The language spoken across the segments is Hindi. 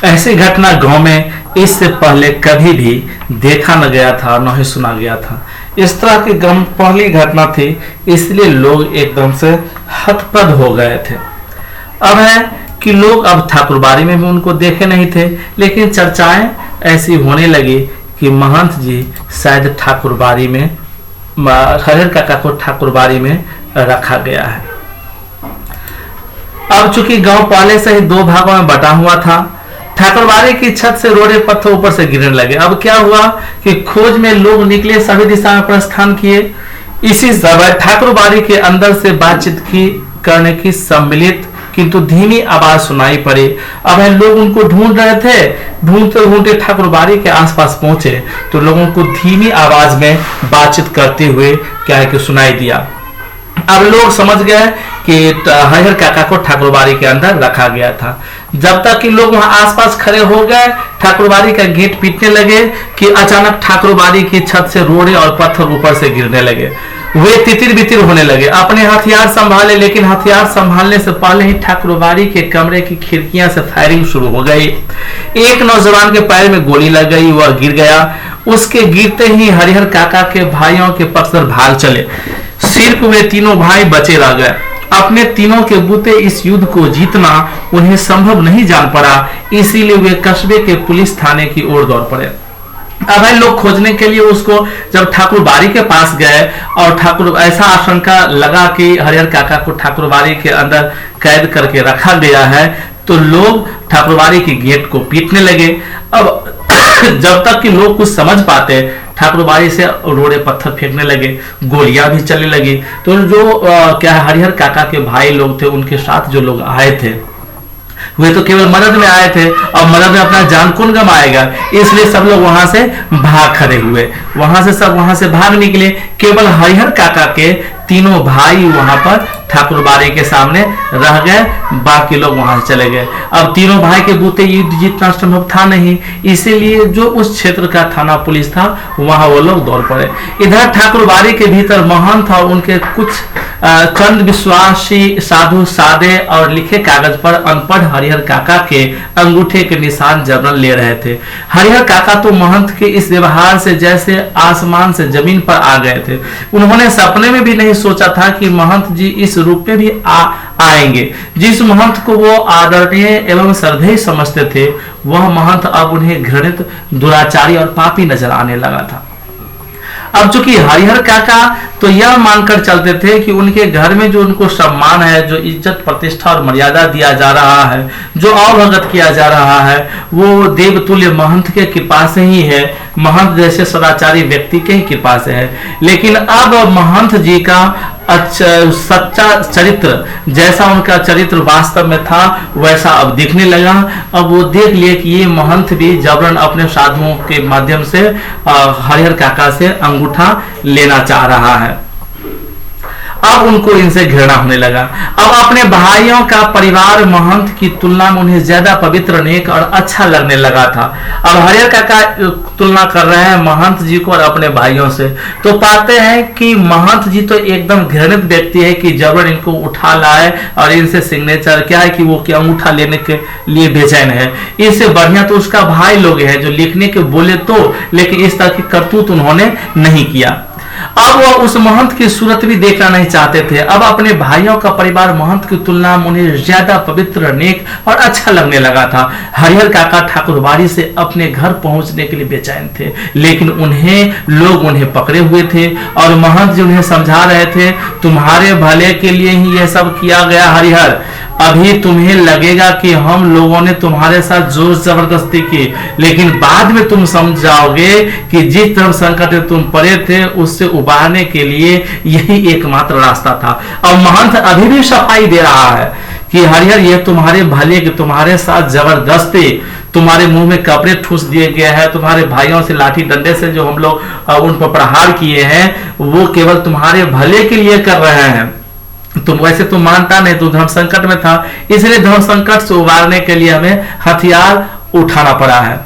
ऐसी घटना गांव में इससे पहले कभी भी देखा न गया था, न ही सुना गया था। इस तरह की पहली घटना थी, इसलिए लोग एकदम से हतप्रभ हो गए थे। अब है कि लोग अब ठाकुरबाड़ी में भी उनको देखे नहीं थे, लेकिन चर्चाएं ऐसी होने लगी कि महंत जी शायद ठाकुरबाड़ी में, हरिहर काका को ठाकुरबाड़ी में रखा गया है। अब चूंकि गांव पहले से ही दो भागों में बटा हुआ था, ठाकुरबाड़ी की छत से रोड़े पत्थर ऊपर से गिरने लगे। अब क्या हुआ कि खोज में लोग निकले, सभी दिशा में प्रस्थान किए। इसी समय ठाकुरबाड़ी के अंदर से बातचीत करने की सम्मिलित किंतु धीमी आवाज सुनाई पड़ी। अब लोग उनको ढूंढ रहे थे। ढूंढते ढूंढते ठाकुरबाड़ी के आसपास पहुंचे तो लोगों को धीमी आवाज में बातचीत करते हुए क्या है कि सुनाई दिया। अब लोग समझ गए कि हरिहर काका को ठाकुरबाड़ी के अंदर रखा गया था। जब तक कि लोग वहां आसपास खड़े हो गए, ठाकुरबाड़ी का गेट पीटने लगे कि अचानक ठाकुरबाड़ी की छत से रोड़े और पत्थर ऊपर से गिरने लगे। वे तितिर बितिर होने लगे। अपने हथियार संभाले, लेकिन हथियार संभालने से पहले ही ठाकुरबाड़ी के कमरे की खिड़कियां से फायरिंग शुरू हो गई। एक नौजवान के पैर में गोली लग गई, वह गिर गया। उसके गिरते ही हरिहर काका के भाइयों के पक्षधर भाग चले। सिर्फ वे तीनों भाई बचे रह गए। अपने तीनों के बूते इस युद्ध को जीतना उन्हें संभव नहीं जान पड़ा, इसीलिए वे कस्बे के पुलिस थाने की ओर दौड़ पड़े। अब लोग खोजने के लिए उसको जब ठाकुरबाड़ी के पास गए और ठाकुर ऐसा आशंका लगा कि हरिहर काका को ठाकुरबाड़ी के अंदर कैद करके रखा गया है, तो लोग ठाकुरबाड़ी के गेट को पीटने लगे। अब जब तक कि लोग कुछ समझ पाते, ठाकुरबाड़ी से रोड़े पत्थर फेंकने लगे, गोलियां भी चलने लगी। तो जो क्या हरिहर काका के भाई लोग थे, उनके साथ जो लोग आए थे, वे तो केवल मदद में आए थे, और मदद में अपना जान कौन गमाएगा, इसलिए सब लोग वहां से भाग खड़े हुए। सब वहां से भाग निकले। केवल हरिहर काका के तीनों भाई वहां पर ठाकुरबाड़ी के सामने रह गए, बाकी लोग वहां से चले गए। अब तीनों भाई के बूते युद्ध जीतना संभव था नहीं, इसीलिए जो उस क्षेत्र का थाना पुलिस था वहां वो लोग दौड़ पड़े। इधर ठाकुरबाड़ी के भीतर महंत और उनके कुछ चंद विश्वासी साधु सादे और लिखे कागज पर अनपढ़ हरिहर काका के अंगूठे के निशान जबरन ले रहे थे। हरिहर काका तो महंत के इस व्यवहार से जैसे आसमान से जमीन पर आ गए थे। उन्होंने सपने में भी नहीं सोचा था कि महंत जी इस रूप में भी आएंगे। जिस महंत को वो आदरणीय एवं श्रद्धेय समझते थे, वह महंत अब उन्हें घृणित, दुराचारी और पापी नजर आने लगा था। अब चूंकि हरिहर काका तो यह मानकर चलते थे कि उनके घर में जो उनको सम्मान है, जो इज्जत प्रतिष्ठा और मर्यादा दिया जा रहा है, जो अवभगत किया जा रहा है, वो देवतुल्य महंत के कृपा से ही है, महंत जैसे सदाचारी व्यक्ति के ही कृपा से है। लेकिन अब महंत जी का सच्चा चरित्र, जैसा उनका चरित्र वास्तव में था, वैसा अब दिखने लगा। अब वो देख लिए कि ये महंत भी जबरन अपने साधुओं के माध्यम से हरिहर काका से अंगूठा लेना चाह रहा है। अब उनको इनसे घृणा होने लगा। अब अपने भाइयों का परिवार महंत की तुलना में उन्हें ज्यादा पवित्र, नेक और अच्छा लगने लगा था। अब हरिहर काका तुलना कर रहे हैं महंत जी को और अपने भाइयों से, तो पाते हैं कि महंत जी तो एकदम घृणित व्यक्ति है कि जबरन इनको उठा लाए और इनसे सिग्नेचर क्या है कि वो क्या अंगूठा लेने के लिए बेचैन है। इससे बढ़िया तो उसका भाई लोग हैं जो लिखने के बोले तो, लेकिन इस तरह की करतूत उन्होंने नहीं किया। अब वह उस महंत की सूरत भी देखना नहीं चाहते थे। अब अपने भाइयों का परिवार महंत की तुलना में उन्हें ज्यादा पवित्र, नेक और अच्छा लगने लगा था। हरिहर काका ठाकुरबाड़ी से अपने घर पहुंचने के लिए बेचैन थे, लेकिन लोग पकड़े हुए थे और महंत जी उन्हें समझा रहे थे, तुम्हारे भले के लिए ही यह सब किया गया हरिहर। अभी तुम्हें लगेगा कि हम लोगों ने तुम्हारे साथ जोर जबरदस्ती की, लेकिन बाद में तुम समझ जाओगे कि जिस धर्म संकट में तुम पड़े थे, उससे उबारने के लिए यही एकमात्र रास्ता था। और महंत अभी भी सफाई दे रहा है कि हरिहर, ये तुम्हारे भले के तुम्हारे साथ जबरदस्ती, तुम्हारे मुंह में कपड़े ठूस दिए गए हैं, तुम्हारे भाइयों से लाठी डंडे से जो हम लोग उन पर प्रहार किए हैं, वो केवल तुम्हारे भले के लिए कर रहे हैं। तुम वैसे तो मानता नहीं, तो धर्म संकट में था, इसलिए धर्म संकट से उबारने के लिए हमें हथियार उठाना पड़ा है।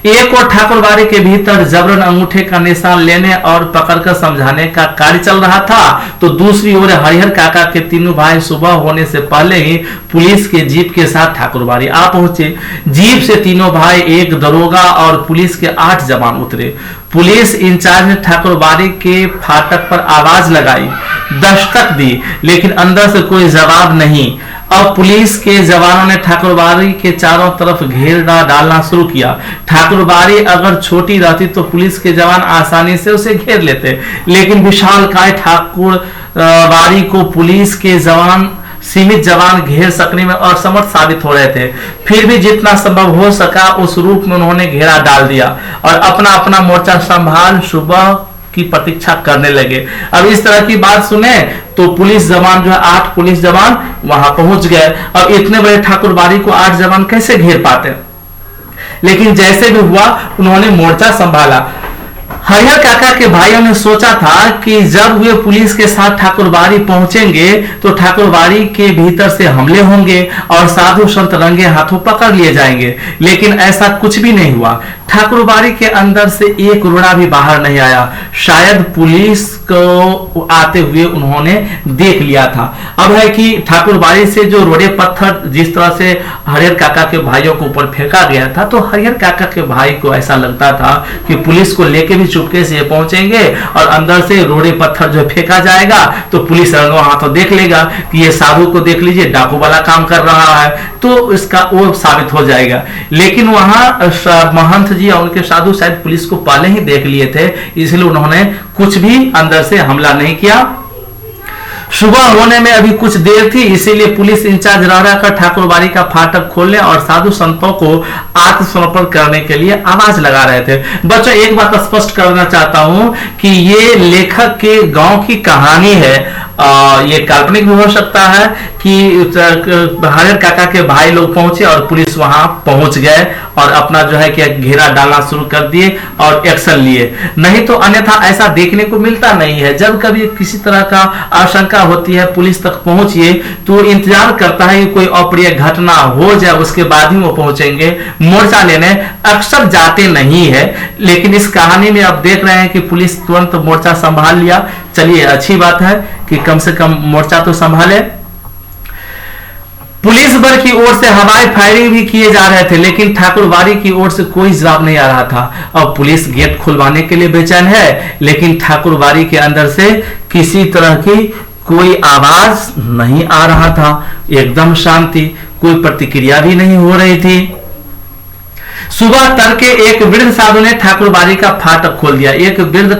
एक और ठाकुरबाड़ी के भीतर जबरन अंगूठे का निशान लेने और पकड़कर समझाने का कार्य चल रहा था, तो दूसरी ओर हरिहर काका के तीनों भाई सुबह होने से पहले ही पुलिस के जीप के साथ ठाकुरबाड़ी आ पहुंचे। जीप से तीनों भाई, एक दरोगा और पुलिस के 8 जवान उतरे। पुलिस इंचार्ज ने ठाकुरबाड़ी के फाटक पर आवाज लगाई, दस्तक दी, लेकिन अंदर से कोई जवाब नहीं। अब पुलिस के जवानों ने ठाकुरबाड़ी के चारों तरफ घेर डालना शुरू किया। ठाकुरबाड़ी अगर छोटी रहती तो पुलिस के जवान आसानी से उसे घेर लेते, लेकिन विशालकाय ठाकुरबाड़ी को पुलिस के जवान, सीमित जवान घेर सकने में असमर्थ साबित हो रहे थे। फिर भी जितना संभव हो सका उस रूप में उन्होंने घेरा डाल दिया और अपना अपना मोर्चा संभाल सुबह की प्रतीक्षा करने लगे। अब इस तरह की बात सुने तो पुलिस जवान जो है 8 पुलिस जवान वहां पहुंच गए। अब इतने बड़े ठाकुरबाड़ी को 8 जवान कैसे घेर पाते, लेकिन जैसे भी हुआ उन्होंने मोर्चा संभाला। हरिहर काका के भाइयों ने सोचा था कि जब वे पुलिस के साथ ठाकुरबाड़ी पहुंचेंगे तो ठाकुरबाड़ी के भीतर से हमले होंगे और साधु संत रंगे हाथों पकड़ लिए जाएंगे, लेकिन ऐसा कुछ भी नहीं हुआ। ठाकुरबाड़ी के अंदर से एक रोड़ा भी बाहर नहीं आया। शायद पुलिस को आते हुए उन्होंने देख लिया था। अब है कि ठाकुरबाड़ी से जो रोड़े पत्थर जिस तरह से हरिहर काका के भाइयों को ऊपर फेंका गया था, तो हरिहर काका के भाई को ऐसा लगता था कि पुलिस को लेके भी चुपके से पहुंचेंगे और अंदर से रोड़े पत्थर जो फेंका जाएगा तो पुलिस रंगों हाथों देख लेगा कि ये साधु को देख लीजिए डाकू वाला काम कर रहा है, तो इसका वो साबित हो जाएगा। लेकिन वहां महंत जी और उनके साधु शायद पुलिस को पहले ही देख लिए थे, इसलिए उन्होंने कुछ भी अंदर से हमला नहीं किया। सुबह होने में अभी कुछ देर थी, इसीलिए पुलिस इंचार्ज रह कर ठाकुरबाड़ी का फाटक खोलने और साधु संतों को आत्मसमर्पण करने के लिए आवाज लगा रहे थे। बच्चों, एक बात स्पष्ट करना चाहता हूं कि ये लेखक के गांव की कहानी है। ये काल्पनिक भी हो सकता है कि हरिहर काका के भाई लोग पहुंचे और पुलिस वहां पहुंच गए और अपना जो है कि घेरा डालना शुरू कर दिए और एक्शन लिए, नहीं तो अन्यथा ऐसा देखने को मिलता नहीं है। जब कभी किसी तरह का आशंका होती है पुलिस तक पहुंचिए तो इंतजार करता है कि कोई अप्रिय घटना हो जाए, उसके बाद ही वो पहुंचेंगे मोर्चा लेने, अक्सर जाते नहीं है। लेकिन इस कहानी में आप देख रहे हैं कि पुलिस तुरंत मोर्चा संभाल लिया। चलिए, अच्छी बात है कि कम से कम मोर्चा तो संभाले। पुलिस बल की ओर से हवाई फायरिंग भी किए जा रहे थे, लेकिन ठाकुरबाड़ी की ओर से कोई जवाब नहीं आ रहा था। अब पुलिस गेट खुलवाने के लिए बेचैन है, लेकिन ठाकुरबाड़ी के अंदर से किसी तरह की कोई आवाज नहीं आ रहा था। एकदम शांति, कोई प्रतिक्रिया भी नहीं हो रही थी। सुबह तड़के एक वृद्ध साधु ने ठाकुरबाड़ी का फाटक खोल दिया। एक वृद्ध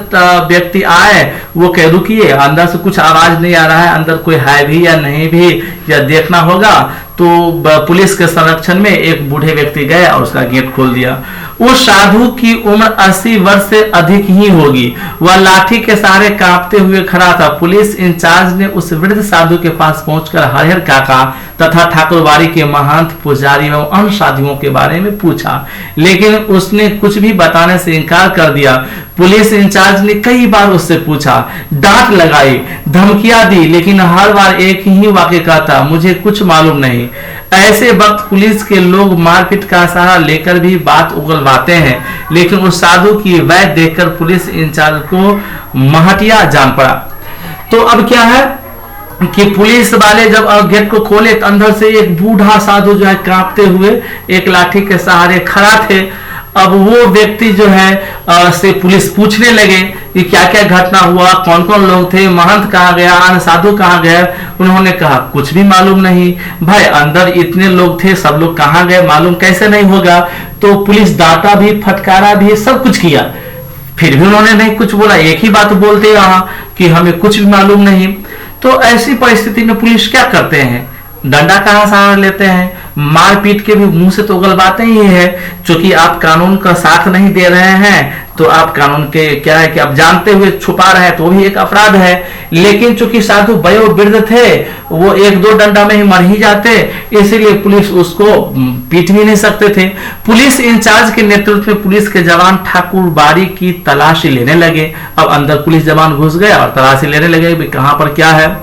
व्यक्ति आए, वो कह रुकिए, अंदर से कुछ आवाज नहीं आ रहा है, अंदर कोई है भी या नहीं भी या देखना होगा। तो पुलिस के संरक्षण में एक बूढ़े व्यक्ति गए और उसका गेट खोल दिया। उस साधु की उम्र 80 वर्ष से अधिक ही होगी। वह लाठी के सहारे कांपते हुए खड़ा था। पुलिस इंचार्ज ने उस वृद्ध साधु के पास पहुंचकर हरिहर काका तथा ठाकुरबाड़ी के महंत, पुजारी एवं अन्य साधुओं के बारे में पूछा, लेकिन उसने कुछ भी बताने से इनकार कर दिया। पुलिस इंचार्ज ने कई बार उससे पूछा, डांट लगाई, धमकियां दी, लेकिन हर बार एक ही वाक्य कहता, मुझे कुछ मालूम नहीं। ऐसे वक्त पुलिस के लोग मारपीट का सहारा लेकर भी बात उगलवाते हैं, लेकिन उस साधु की वैध देखकर पुलिस इंचार्ज को महटिया जान पड़ा। तो अब क्या है कि पुलिस वाले जब गेट को खोले तो अंदर से एक बूढ़ा साधु जो है कांपते हुए एक लाठी के सहारे खड़ा थे। अब वो व्यक्ति जो है से पुलिस पूछने लगे कि क्या क्या घटना हुआ, कौन कौन लोग थे, महंत कहाँ गया, अन्य साधु कहाँ गए। उन्होंने कहा कुछ भी मालूम नहीं भाई, अंदर इतने लोग थे, सब लोग कहाँ गए मालूम कैसे नहीं होगा। तो पुलिस डांटा भी, फटकारा भी, सब कुछ किया, फिर भी उन्होंने नहीं कुछ बोला, एक ही बात बोलते रहा कि हमें कुछ भी मालूम नहीं। तो ऐसी परिस्थिति में पुलिस क्या करते हैं, डंडा कहां सहारा लेते हैं, मारपीट के भी मुंह से तो उगलवाते ही है। क्योंकि आप कानून का साथ नहीं दे रहे हैं तो आप कानून के क्या है कि आप जानते हुए छुपा रहे हैं तो भी एक अपराध है। लेकिन चूंकि साधु वयोवृद्ध थे, वो एक दो डंडा में ही मर ही जाते, इसलिए पुलिस उसको पीट भी नहीं सकते थे। पुलिस इंचार्ज के नेतृत्व में पुलिस के जवान ठाकुरबाड़ी की तलाशी लेने लगे। अब अंदर पुलिस जवान घुस गए और तलाशी लेने लगे कहां पर क्या है।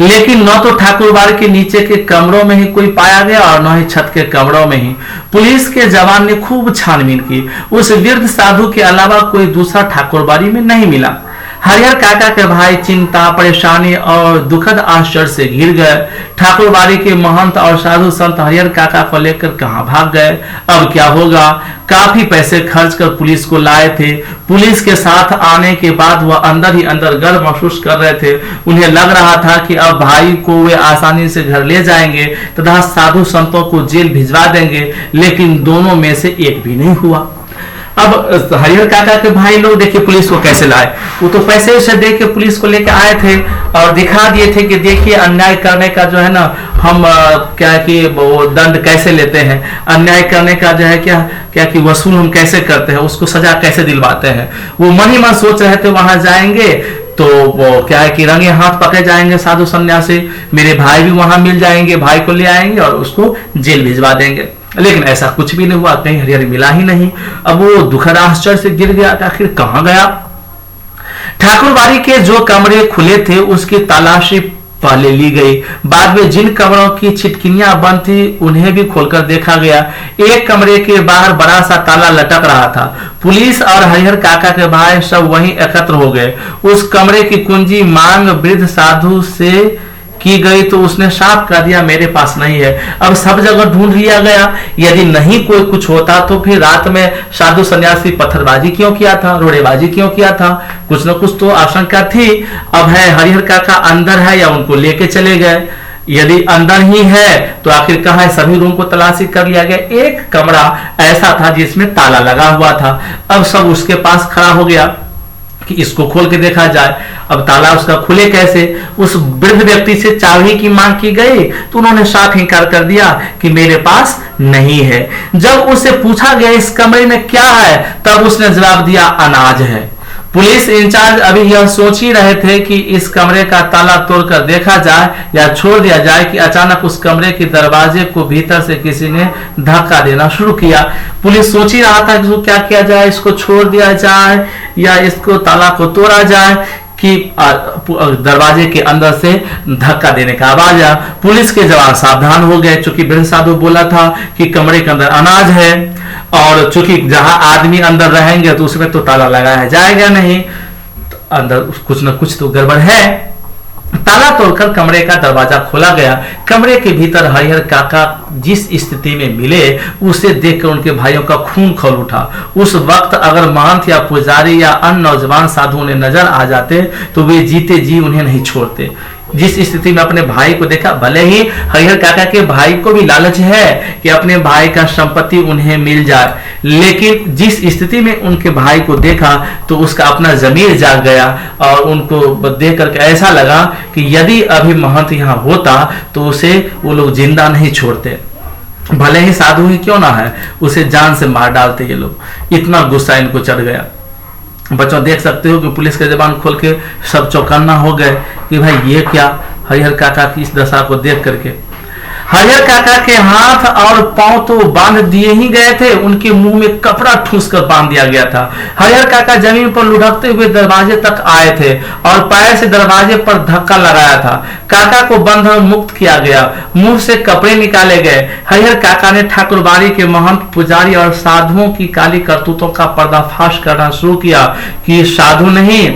लेकिन न तो ठाकुरबाड़ी के नीचे के कमरों में ही कोई पाया गया और न ही छत के कमरों में ही। पुलिस के जवान ने खूब छानबीन की, उस वृद्ध साधु के अलावा कोई दूसरा ठाकुरबाड़ी में नहीं मिला। हरिहर काका के भाई चिंता, परेशानी और दुखद आश्चर्य से घिर गए। ठाकुरबाड़ी के महंत और साधु संत हरिहर काका को लेकर कहां भाग गए, अब क्या होगा। काफी पैसे खर्च कर पुलिस को लाए थे। पुलिस के साथ आने के बाद वह अंदर ही अंदर गर्व महसूस कर रहे थे। उन्हें लग रहा था कि अब भाई को वे आसानी से घर ले जाएंगे तथा साधु संतों को जेल भिजवा देंगे, लेकिन दोनों में से एक भी नहीं हुआ। अब हरिहर काका के भाई लोग देखिए पुलिस को कैसे लाए। वो तो पैसे उसे दे के पुलिस को लेके आए थे और दिखा दिए थे कि देखिए अन्याय करने का जो है ना हम क्या कि वो दंड कैसे लेते हैं, अन्याय करने का जो है क्या क्या कि वसूल हम कैसे करते हैं, उसको सजा कैसे दिलवाते हैं। वो मन ही मन सोच रहे थे वहां जाएंगे तो वो क्या है कि रंगे हाथ पकड़े जाएंगे साधु सन्यासी, मेरे भाई भी वहां मिल जाएंगे, भाई को ले आएंगे और उसको जेल भिजवा देंगे। लेकिन ऐसा कुछ भी नहीं हुआ, कहीं हरिहर मिला ही नहीं। अब वो दुखद आश्चर्य से गिर गया, आखिर कहां गया। ठाकुरबाड़ी के जो कमरे खुले थे उसकी तलाशी पहले ली गई। बाद में जिन कमरों की छिटकिनियां बंद थी उन्हें भी खोलकर देखा गया। एक कमरे के बाहर बड़ा सा ताला लटक रहा था। पुलिस और हरिहर काका के भाई सब वहीं एकत्र हो गए। उस कमरे की कुंजी मांग वृद्ध साधु से की गई तो उसने साफ कर दिया मेरे पास नहीं है। अब सब जगह ढूंढ लिया गया, यदि नहीं कोई कुछ होता तो फिर रात में साधु सन्यासी पत्थरबाजी क्यों किया था, रोड़ेबाजी क्यों किया था, कुछ न कुछ तो आशंका थी। अब है हरिहर काका अंदर है या उनको लेके चले गए, यदि अंदर ही है तो आखिर कहाँ है। सभी रूम को तलाशी कर लिया गया। एक कमरा ऐसा था जिसमें ताला लगा हुआ था। अब सब उसके पास खड़ा हो गया कि इसको खोल के देखा जाए। अब ताला उसका खुले कैसे। उस वृद्ध व्यक्ति से चाबी की मांग की गई तो उन्होंने साफ इंकार कर दिया कि मेरे पास नहीं है। जब उसे पूछा गया इस कमरे में क्या है तब उसने जवाब दिया अनाज है। पुलिस इंचार्ज अभी यह सोच ही रहे थे कि इस कमरे का ताला तोड़कर देखा जाए या छोड़ दिया जाए कि अचानक उस कमरे के दरवाजे को भीतर से किसी ने धक्का देना शुरू किया। पुलिस सोच ही रहा था कि क्या किया जाए, इसको छोड़ दिया जाए या इसको ताला को तोड़ा जाए कि दरवाजे के अंदर से धक्का देने का आवाज आया। पुलिस के जवान सावधान हो गए, चूंकि वृद्ध साधु बोला था कि कमरे के अंदर अनाज है और चूंकि जहां आदमी अंदर रहेंगे तो उसमें तो ताला लगाया जाएगा नहीं, तो अंदर कुछ न कुछ तो गड़बड़ है। ताला तोड़कर कमरे का दरवाजा खोला गया। कमरे के भीतर हरिहर काका जिस स्थिति में मिले उसे देखकर उनके भाइयों का खून खौल उठा। उस वक्त अगर महंत या पुजारी या अन्य नौजवान साधु उन्हें नजर आ जाते तो वे जीते जी उन्हें नहीं छोड़ते। जिस स्थिति में अपने भाई को देखा, भले ही हरिहर काका के भाई को भी लालच है कि अपने भाई का संपत्ति उन्हें मिल जाए, लेकिन जिस स्थिति में उनके भाई को देखा तो उसका अपना जमीर जाग गया और उनको देख करके ऐसा लगा कि यदि अभी महंत यहाँ होता तो उसे वो लोग जिंदा नहीं छोड़ते, भले ही साधु ही क्यों ना है, उसे जान से मार डालते ये लोग। इतना गुस्सा इनको चढ़ गया। बच्चों देख सकते हो कि पुलिस के जबान खोल के सब चौकन्ना हो गए कि भाई ये क्या। हरिहर काका की इस दशा को देख करके हरिहर काका के हाथ और पांव तो बांध दिए ही गए थे, उनके मुंह में कपड़ा ठूस कर बांध दिया गया था। हरिहर काका जमीन पर लुढ़कते हुए दरवाजे तक आए थे और पैर से दरवाजे पर धक्का लगाया था। काका को बंधन मुक्त किया गया, मुंह से कपड़े निकाले गए। हरिहर काका ने ठाकुरबाड़ी के महंत, पुजारी और साधुओं की काली करतूतों का पर्दाफाश करना शुरू किया कि साधु नहीं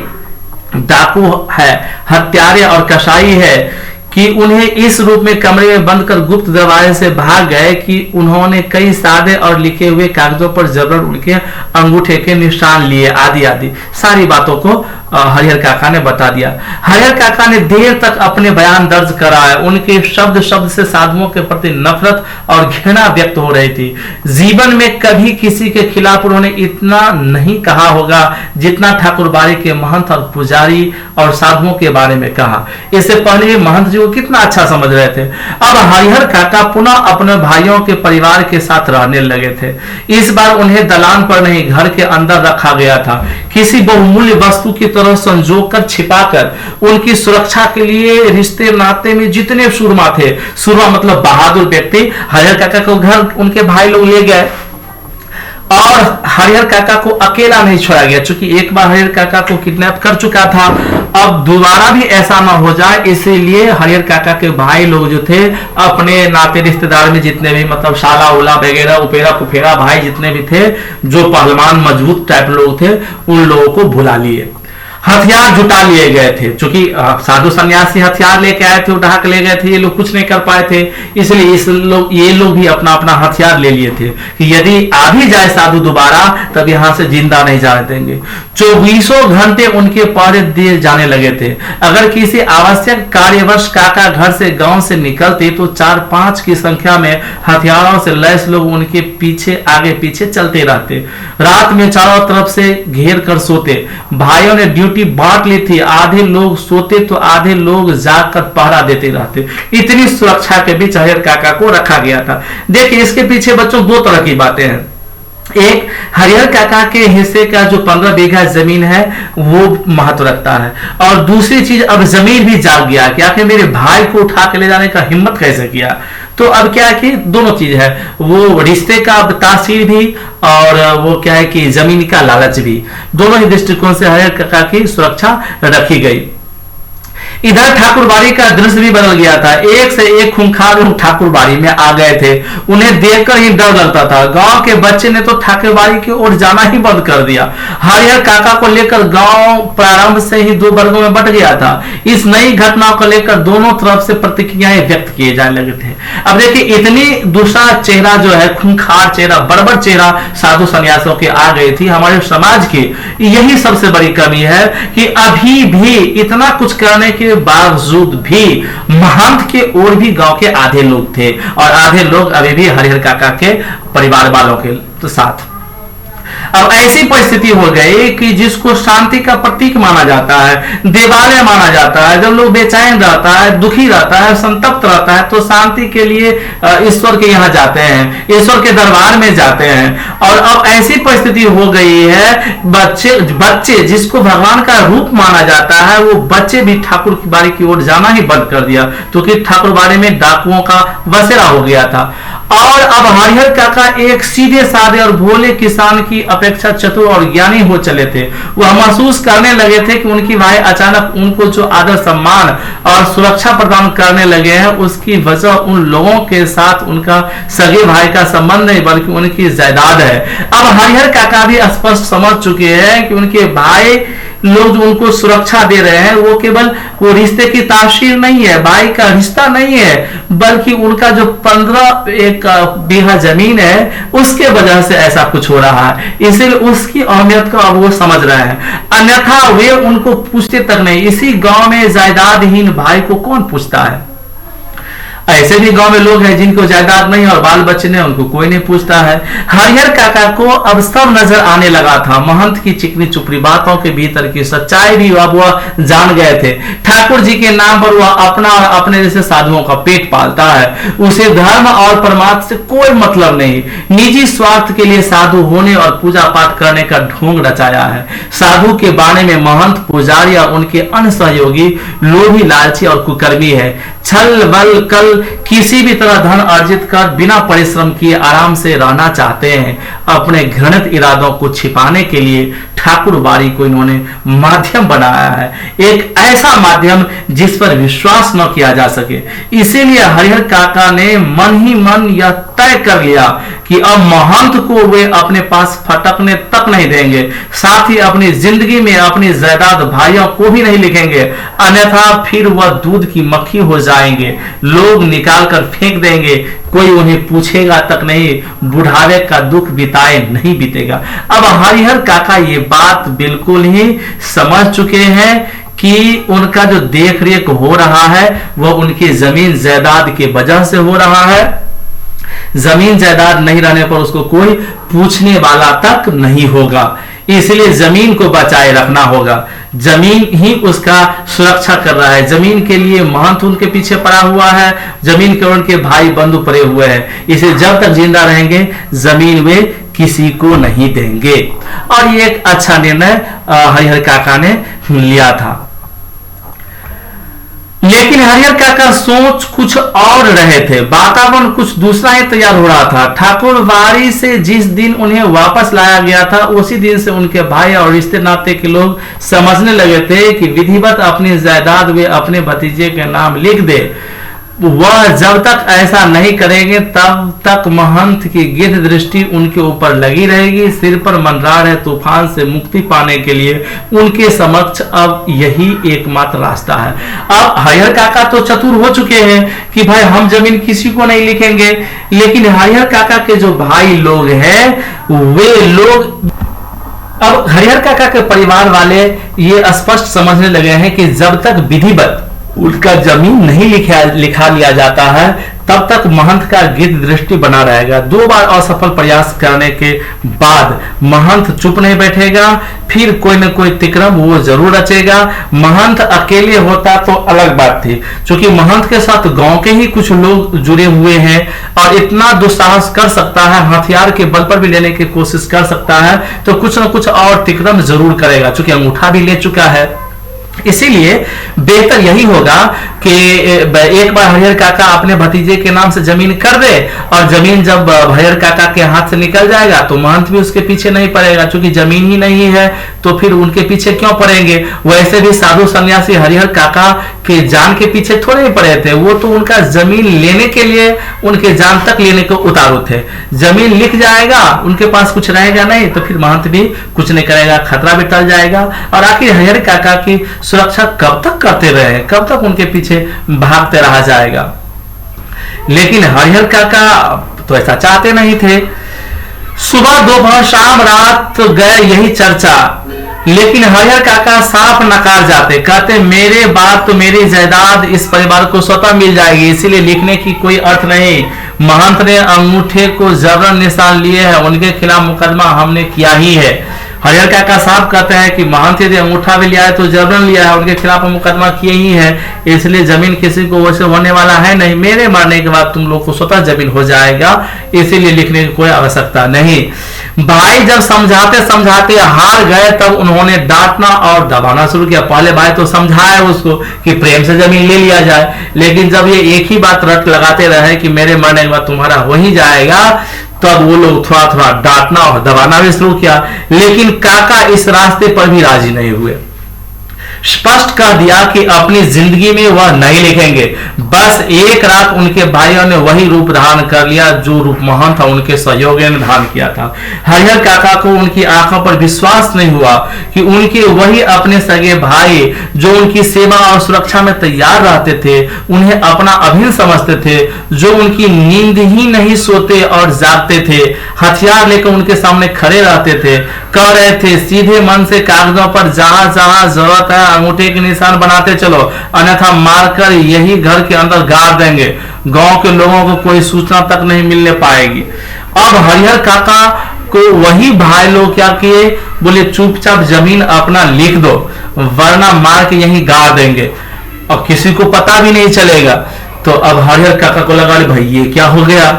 डाकू है, हत्यारे और कसाई है, कि उन्हें इस रूप में कमरे में बंद कर गुप्त दरवाजे से भाग गए कि उन्होंने कई सादे और लिखे हुए कागजों पर जबरन उनके अंगूठे के निशान लिए, आदि आदि सारी बातों को हरिहर काका ने बता दिया। हरिहर काका ने देर तक अपने बयान दर्ज कराए। उनके शब्द शब्द से साधुओं के प्रति नफरत और घृणा व्यक्त हो रही थी। जीवन में कभी किसी के खिलाफ उन्होंने इतना नहीं कहा होगा जितना ठाकुरबाड़ी के महंत और पुजारी और साधुओं के बारे में कहा। इससे पहले महंत जी को कितना अच्छा समझ रहे थे। अब हरिहर काका पुनः अपने भाइयों के परिवार के साथ रहने लगे थे। इस बार उन्हें दलान पर नहीं घर के अंदर रखा गया था। किसी बहुमूल्य वस्तु की तरह संजो कर छिपाकर उनकी सुरक्षा के लिए रिश्ते नाते में जितने सुरमा थे, सुरमा मतलब बहादुर व्यक्ति, हरिहर काका को घर उनके भाई लोग ले गए। और हरिहर काका को अकेला नहीं छोड़ा गया, क्योंकि एक बार हरिहर काका को किडनैप कर चुका था, अब दोबारा भी ऐसा ना हो जाए, इसीलिए हरिहर काका के भाई लोग जो थे अपने नाते रिश्तेदार में जितने भी मतलब शाला उला वगैरह उपेरा कुफेरा भाई जितने भी थे, जो पहलवान मजबूत टाइप लोग थे, उन लोगों को बुला लिए, हथियार जुटा लिए गए थे, क्योंकि साधु सन्यासी हथियार लेके आए थे, उठा के ले गए थे, ये लोग कुछ नहीं कर पाए थे, इसलिए ये लोग भी अपना अपना हथियार ले लिए थे कि यदि आ भी जाए साधु दोबारा तब यहां से जिंदा नहीं जाने देंगे। 24 घंटे उनके पहरे दिए जाने लगे थे। अगर किसी आवश्यक कार्यवश काका घर से गांव से निकलते तो 4-5 की संख्या में हथियारों से लैस लोग उनके पीछे आगे पीछे चलते रहते। रात में चारों तरफ से घेर कर सोते। भाइयों ने ड्यूटी बांट ली थी, आधे लोग सोते तो आधे लोग जाकर पहरा देते रहते। इतनी सुरक्षा के बीच हरिहर काका को रखा गया था। देखिए इसके पीछे बच्चों 2 तरह की बातें हैं। एक, हरिहर काका के हिस्से का जो 15 बीघा जमीन है वो महत्व रखता है, और दूसरी चीज अब जमीन भी जाग गया कि आखिर मेरे भाई को उठा के ले जाने का हिम्मत कैसे किया। तो अब क्या है कि दोनों चीज है, वो रिश्ते का तासीर भी और वो क्या है कि जमीन का लालच भी, दोनों ही दृष्टिकोण से हरिहर काका की सुरक्षा रखी गई। इधर ठाकुरबाड़ी का दृश्य भी बदल गया था। एक से एक खूंखार लोग ठाकुरबाड़ी में आ गए थे। उन्हें देखकर ही डर लगता था। गांव के बच्चे ने तो ठाकुरबाड़ी की ओर जाना ही बंद कर दिया। हरिहर काका को लेकर गांव प्रारंभ से ही 2 वर्गों में बंट गया था। इस नई घटना को लेकर दोनों तरफ से प्रतिक्रियाएं व्यक्त किए जाने लगे थे। अब देखिए इतनी दूसरा चेहरा जो है, खूंखार चेहरा, बर्बर चेहरा साधु सन्यासियों के आ गई थी हमारे समाज की। यही सबसे बड़ी कमी है कि अभी भी इतना कुछ करने के बावजूद भी महंत के और भी गांव के आधे लोग थे, और आधे लोग अभी भी हरिहर काका के परिवार वालों के साथ। अब ऐसी परिस्थिति हो गई कि जिसको शांति का प्रतीक माना जाता है, देवालय माना जाता है, जब लोग बेचैन रहता है, दुखी रहता है, संतप्त रहता है, तो शांति के लिए ईश्वर के यहाँ जाते हैं, ईश्वर के दरबार में जाते हैं। और अब ऐसी परिस्थिति हो गई है, बच्चे जिसको भगवान का रूप माना जाता है, वो बच्चे भी ठाकुर की बाड़ी की ओर जाना ही बंद कर दिया, क्योंकि ठाकुर बाड़ी में डाकुओं का बसेरा हो गया था। और अब हरिहर काका एक सीधे साधे और भोले किसान की अपेक्षा चतुर और ज्ञानी हो चले थे। वह महसूस करने लगे थे कि उनकी भाई अचानक उनको जो आदर सम्मान और सुरक्षा प्रदान करने लगे हैं, उसकी वजह उन लोगों के साथ उनका सगे भाई का संबंध नहीं बल्कि उनकी जायदाद है। अब हरिहर काका भी स्पष्ट समझ चुके हैं कि उनके भाई लोग जो उनको सुरक्षा दे रहे हैं वो केवल वो रिश्ते की तासीर नहीं है, भाई का रिश्ता नहीं है, बल्कि उनका जो 15 बीघा जमीन है उसके वजह से ऐसा कुछ हो रहा है। इसलिए उसकी अहमियत को अब वो समझ रहे हैं, अन्यथा वे उनको पूछते तक नहीं। इसी गांव में जायदादहीन भाई को कौन पूछता है? ऐसे भी गांव में लोग हैं जिनको जायदाद नहीं और बाल बच्चे ने, उनको कोई नहीं पूछता है। हरिहर काका को अब सब नजर आने लगा था। महंत की चिकनी चुपड़ी बातों के भीतर की सच्चाई भी अब वह जान गए थे। ठाकुर जी के नाम पर वह अपना और अपने जैसे साधुओं का पेट पालता है। उसे धर्म और परमात्मा से कोई मतलब नहीं। निजी स्वार्थ के लिए साधु होने और पूजा पाठ करने का ढोंग रचाया है। साधु के बाणे में महंत, पुजारी और उनके अन्य सहयोगी लोभी, लालची और कुकर्मी है। छल बल कल किसी भी तरह धन अर्जित कर बिना परिश्रम किए आराम से रहना चाहते हैं। अपने घृणित इरादों को छिपाने के लिए ठाकुर बाड़ी को इन्होंने माध्यम बनाया है, एक ऐसा माध्यम जिस पर विश्वास न किया जा सके। इसीलिए हरिहर काका ने मन ही मन यह तय कर लिया कि अब महंत को वे अपने पास फटकने तक नहीं देंगे, साथ ही अपनी जिंदगी में अपनी जायदाद भाइयों को भी नहीं लिखेंगे, अन्यथा फिर वह दूध की मक्खी हो जाएंगे, लोग निकाल कर फेंक देंगे, कोई उन्हें पूछेगा तक नहीं, बुढ़ावे का दुख बिताए नहीं बीतेगा। अब हरिहर काका ये बात बिल्कुल ही समझ चुके हैं कि उनका जो देख रेख हो रहा है वह उनकी जमीन जायदाद के वजह से हो रहा है। जमीन जायदाद नहीं रहने पर उसको कोई पूछने वाला तक नहीं होगा, इसलिए जमीन को बचाए रखना होगा। जमीन ही उसका सुरक्षा कर रहा है। जमीन के लिए महंत उनके पीछे पड़ा हुआ है, जमीन के उनके भाई बंधु पड़े हुए हैं। इसे जब तक जिंदा रहेंगे जमीन वे किसी को नहीं देंगे। और ये एक अच्छा निर्णय हरिहर काका ने लिया था। लेकिन हरिहर काका सोच कुछ और रहे थे, वातावरण कुछ दूसरा ही तैयार हो रहा था। ठाकुरबाड़ी से जिस दिन उन्हें वापस लाया गया था, उसी दिन से उनके भाई और रिश्ते नाते के लोग समझने लगे थे कि विधिवत अपनी जायदाद वे अपने भतीजे के नाम लिख दे। वह जब तक ऐसा नहीं करेंगे तब तक महंत की गिद्ध दृष्टि उनके ऊपर लगी रहेगी। सिर पर मंडरा रहे तूफान से मुक्ति पाने के लिए उनके समक्ष अब यही एकमात्र रास्ता है। अब हरिहर काका तो चतुर हो चुके हैं कि भाई हम जमीन किसी को नहीं लिखेंगे, लेकिन हरिहर काका के जो भाई लोग हैं वे लोग, अब हरिहर काका के परिवार वाले ये स्पष्ट समझने लगे हैं कि जब तक विधिवत उनका जमीन नहीं लिखा लिया जाता है तब तक महंत का गिद्ध दृष्टि बना रहेगा। 2 बार असफल प्रयास करने के बाद महंत चुप नहीं बैठेगा, फिर कोई न कोई तिक्रम वो जरूर रचेगा। महंत अकेले होता तो अलग बात थी, क्योंकि महंत के साथ गांव के ही कुछ लोग जुड़े हुए हैं और इतना दुस्साहस कर सकता है, हथियार के बल पर भी लेने की कोशिश कर सकता है, तो कुछ न कुछ और तिक्रम जरूर करेगा, क्योंकि अंगूठा भी ले चुका है। इसीलिए बेहतर यही होगा कि एक बार हरिहर काका अपने भतीजे के नाम से जमीन कर दे, और जमीन जब हरिहर काका के हाथ से निकल जाएगा तो महंत भी उसके पीछे नहीं पड़ेगा, क्योंकि जमीन ही नहीं है तो फिर उनके पीछे क्यों पड़ेंगे। वैसे भी साधु सन्यासी हरिहर काका के जान के पीछे थोड़े ही पड़े थे, वो तो उनका जमीन लेने के लिए उनके जान तक लेने को उतारू थे। जमीन लिख जाएगा, उनके पास कुछ रहेगा नहीं, तो फिर महंत भी कुछ नहीं करेगा, खतरा भी टल जाएगा। और आखिर हरिहर काका की सुरक्षा कब तक करते रहे, कब तक उनके पीछे भागते रहा जाएगा। लेकिन हरिहर काका तो ऐसा चाहते नहीं थे। सुबह दोपहर शाम रात गए यही चर्चा, लेकिन हरिहर काका साफ नकार जाते, कहते मेरे बाद तो मेरी जायदाद इस परिवार को स्वतः मिल जाएगी, इसीलिए लिखने की कोई अर्थ नहीं। महंत ने अंगूठे को जबरन निशान लिए है, उनके खिलाफ मुकदमा हमने किया ही है। हरिहर काका साहब कहते हैं कि महंत यदि अंगूठा भी लिया है तो जबरन लिया है, उनके खिलाफ मुकदमा किए ही है, इसलिए जमीन किसी को वैसे होने वाला है नहीं। मेरे मरने के बाद तुम लोग को स्वतः जमीन हो जाएगा, इसीलिए लिखने की कोई आवश्यकता नहीं। भाई जब समझाते समझाते हार गए तब उन्होंने डांटना और दबाना शुरू किया। पहले भाई तो समझाया उसको कि प्रेम से जमीन ले लिया जाए, लेकिन जब ये एक ही बात रट लगाते रहे कि मेरे मरने के बाद तुम्हारा हो ही जाएगा, तब वो लोग थोड़ा थोड़ा डांटना और दबाना भी शुरू किया। लेकिन काका इस रास्ते पर भी राजी नहीं हुए, स्पष्ट कर दिया कि अपनी जिंदगी में वह नहीं लिखेंगे। बस एक रात उनके भाइयों ने वही रूप धारण कर लिया जो रूप महंत था उनके सहयोगियों ने धारण किया था। हरिहर काका को उनकी आंखों पर विश्वास नहीं हुआ कि उनके वही अपने सगे भाई जो उनकी सेवा और सुरक्षा में तैयार रहते थे, उन्हें अपना अभिन्न समझते थे, जो उनकी नींद ही नहीं सोते और जागते थे, हथियार लेकर उनके सामने खड़े रहते थे, कह रहे थे सीधे मन से कागजों पर जहां जहां जरूरत है अंगूठे के निशान बनाते चलो, अन्यथा मारकर यही घर के अंदर गाड़ देंगे, गांव के लोगों को कोई सूचना तक नहीं मिलने पाएगी। अब हरिहर काका को वही भाई लोग क्या किए, बोले चुपचाप जमीन अपना लिख दो वरना मार के यही गाड़ देंगे और किसी को पता भी नहीं चलेगा। तो अब हरिहर काका को लगा भाई ये क्या हो गया,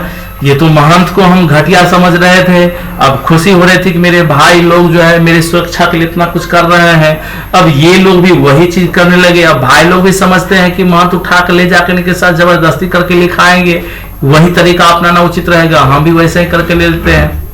ये तो महंत को हम घटिया समझ रहे थे, अब खुशी हो रही थी कि मेरे भाई लोग जो है मेरी सुरक्षा के लिए इतना कुछ कर रहे हैं, अब ये लोग भी वही चीज करने लगे। अब भाई लोग भी समझते हैं कि महंत उठा कर ले जाकर इनके साथ जबरदस्ती करके लिखाएंगे, वही तरीका अपनाना उचित रहेगा, हम भी वैसे ही करके ले लेते हैं।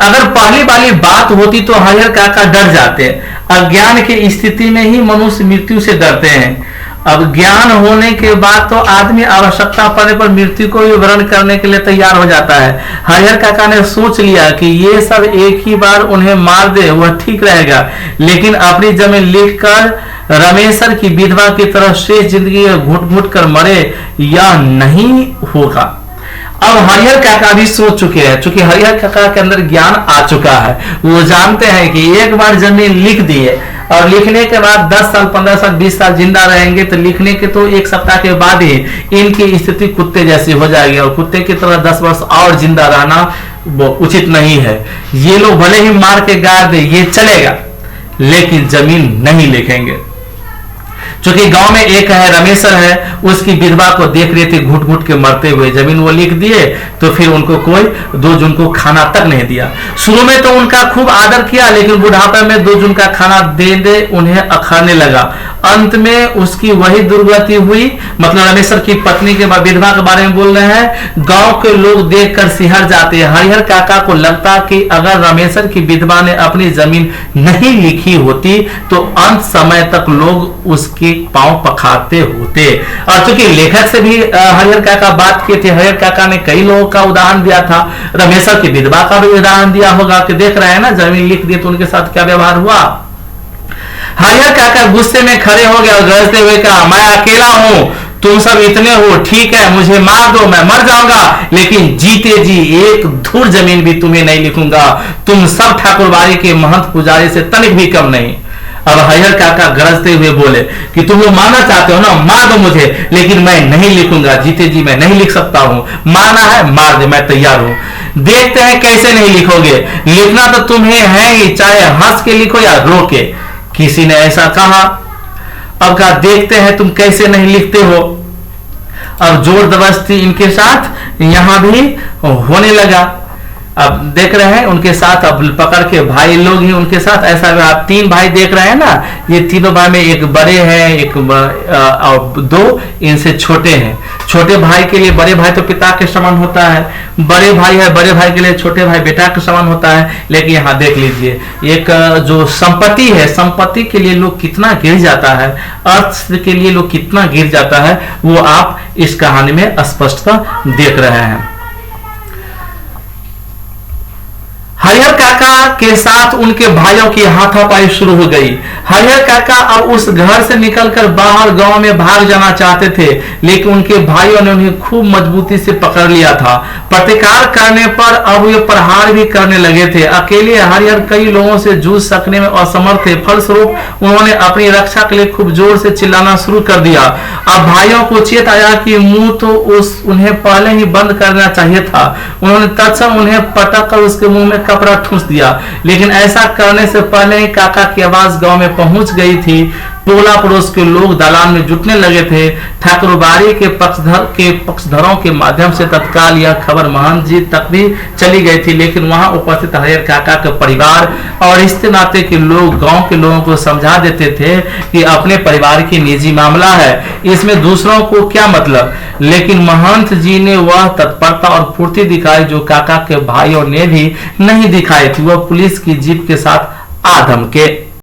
अगर पहली वाली बात होती तो हरिहर काका डर जाते। अज्ञान की स्थिति में ही मनुष्य मृत्यु से डरते हैं, अब ज्ञान होने के बाद तो आदमी आवश्यकता पड़ने पर मृत्यु को भी वर्ण करने के लिए तैयार हो जाता है। हरिहर काका ने सोच लिया कि ये सब एक ही बार उन्हें मार दे वह ठीक रहेगा, लेकिन अपनी जमीन लिखकर रमेशर की विधवा की तरह शेष जिंदगी घुट घुट कर मरे यह नहीं होगा। अब हरिहर काका भी सोच चुके हैं, क्योंकि हरिहर काका के अंदर ज्ञान आ चुका है, वो जानते हैं कि एक बार जमीन लिख दी है और लिखने के बाद 10 साल 15 साल 20 साल जिंदा रहेंगे, तो लिखने के तो एक सप्ताह के बाद ही इनकी स्थिति कुत्ते जैसी हो जाएगी और कुत्ते की तरह 10 वर्ष और जिंदा रहना वो उचित नहीं है। ये लोग भले ही मार के गाड़ दे ये चलेगा, लेकिन जमीन नहीं लिखेंगे। क्योंकि गांव में एक है रमेशर है, उसकी विधवा को देख रहे थे घुट घुट के मरते हुए, जमीन वो लिख दिए तो फिर उनको कोई 2 जून को खाना तक नहीं दिया। शुरू में तो उनका खूब आदर किया, लेकिन बुढ़ापे में 2 जून का खाना दे दे उन्हें अखरने लगा अंत में उसकी वही दुर्गति हुई। मतलब रामेश्वर की पत्नी के विधवा के बारे में बोल रहे हैं। गांव के लोग देखकर सिहर जाते हैं। हरिहर काका को लगता कि अगर रामेश्वर की विधवा ने अपनी जमीन नहीं लिखी होती तो अंत समय तक लोग उसके पांव पखारते होते। और चूंकि लेखक से भी हरिहर काका बात किए थे, हरिहर काका ने कई लोगों का उदाहरण दिया था, रामेश्वर की विधवा का भी उदाहरण दिया होगा कि देख रहे हैं ना, जमीन लिख दी तो उनके साथ क्या व्यवहार हुआ। हरिहर काका गुस्से में खड़े हो गए और गरजते हुए कहा, मैं अकेला हूं, तुम सब इतने हो, ठीक है, मुझे मार दो, मैं मर जाऊंगा, लेकिन जीते जी एक धूर जमीन भी तुम्हें नहीं लिखूंगा। तुम सब ठाकुरबाड़ी के महंत पुजारी से तनिक भी कम नहीं। अब हरिहर काका गरजते हुए बोले कि तुम लोग मारना चाहते हो ना, मार दो मुझे, लेकिन मैं नहीं लिखूंगा, जीते जी मैं नहीं लिख सकता हूं। मारना है मार दे, मैं तैयार हूं। देखते हैं कैसे नहीं लिखोगे, लिखना तो तुम्हें है ही, चाहे हंस के लिखो या रो के। किसी ने ऐसा कहा। अब कहा, देखते हैं तुम कैसे नहीं लिखते हो। अब जोर जबरदस्ती इनके साथ यहां भी होने लगा। अब देख रहे हैं उनके साथ, अब पकड़ के भाई लोग ही उनके साथ ऐसा। आप तीन भाई देख रहे हैं ना, ये तीनों भाई में एक बड़े हैं, एक और दो इनसे छोटे हैं। छोटे भाई के लिए बड़े भाई तो पिता के समान होता है, बड़े भाई है, बड़े भाई के लिए छोटे भाई बेटा के समान होता है। लेकिन यहाँ देख लीजिए, एक जो संपत्ति है, संपत्ति के लिए लोग कितना गिर जाता है, अर्थ के लिए लोग कितना गिर जाता है, वो आप इस कहानी में स्पष्टता देख रहे हैं। हरिहर काका के साथ उनके भाइयों की हाथापाई शुरू हो गई। हरिहर काका अब उस घर से निकलकर बाहर गांव में भाग जाना चाहते थे, लेकिन उनके भाइयों ने उन्हें खूब मजबूती से पकड़ लिया था। प्रतिकार करने पर अब वे प्रहार भी करने लगे थे। अकेले हरिहर कई लोगों से जूझ सकने में असमर्थ थे। फलस्वरूप उन्होंने अपनी रक्षा के लिए खूब जोर से चिल्लाना शुरू कर दिया। अब भाइयों को चेत आया कि मुंह तो उन्हें पहले ही बंद करना चाहिए था। उन्होंने तत्क्षण उन्हें पटक कर उसके मुंह में कपड़ा ठूंस दिया, लेकिन ऐसा करने से पहले ही काका की आवाज गांव में पहुंच गई थी। टोला पड़ोस के लोग दालान में जुटने लगे थे। ठाकुरबाड़ी के पक्षधरों के माध्यम से तत्काल यह खबर महंत जी तक भी चली गई थी, लेकिन वहां उपस्थित हरिहर काका के परिवार और रिश्ते नाते के लोग गांव के लोगों को समझा देते थे कि अपने परिवार की निजी मामला है, इसमें दूसरों को क्या मतलब। लेकिन महंत जी ने वह तत्परता और फुर्ती दिखाई जो काका के भाइयों ने भी नहीं दिखाई थी। वह पुलिस की जीप के साथ आधम के